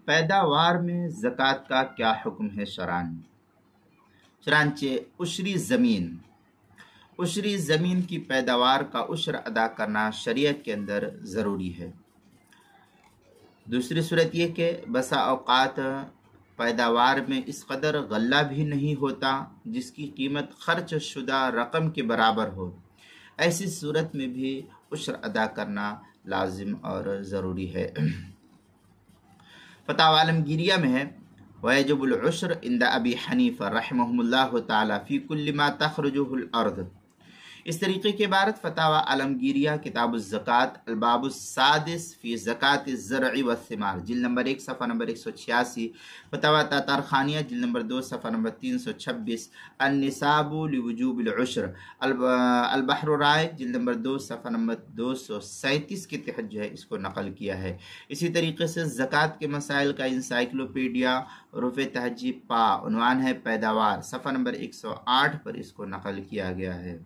پیداوار میں زکوٰۃ کا کیا حکم ہے شرعاً؟ چنانچہ عشری زمین کی پیداوار کا عشر ادا کرنا شریعت کے اندر ضروری ہے۔ دوسری صورت یہ کہ بسا اوقات پیداوار میں اس قدر غلہ بھی نہیں ہوتا جس کی قیمت خرچ شدہ رقم کے برابر ہو، ایسی صورت میں بھی عشر ادا کرنا لازم اور ضروری ہے۔ فتاوی عالمگیریہ میں ہے وَيَجِبُ الْعُشْرُ عِنْدَ أَبِي حنیفہ رحمہ اللہ تعالی فی کل ما تخرجہ الارض۔ اس طریقے کے عبارت فتاوی عالمگیریہ کتاب الزکوٰۃ الباب السادس فی زکوٰۃ الزرع والثمار، جلد نمبر 1 صفحہ نمبر 186، فتاوی تاتارخانیہ جلد نمبر 2 صفحہ نمبر 326، النصاب لوجوب العشر، البحر الرائق جلد نمبر 2 صفحہ نمبر 237 کے تحت جو ہے اس کو نقل کیا ہے۔ اسی طریقے سے زکوٰۃ کے مسائل کا انسائکلوپیڈیا رفع تہذیب پا، عنوان ہے پیداوار، صفحہ نمبر 108 پر اس کو نقل کیا گیا ہے۔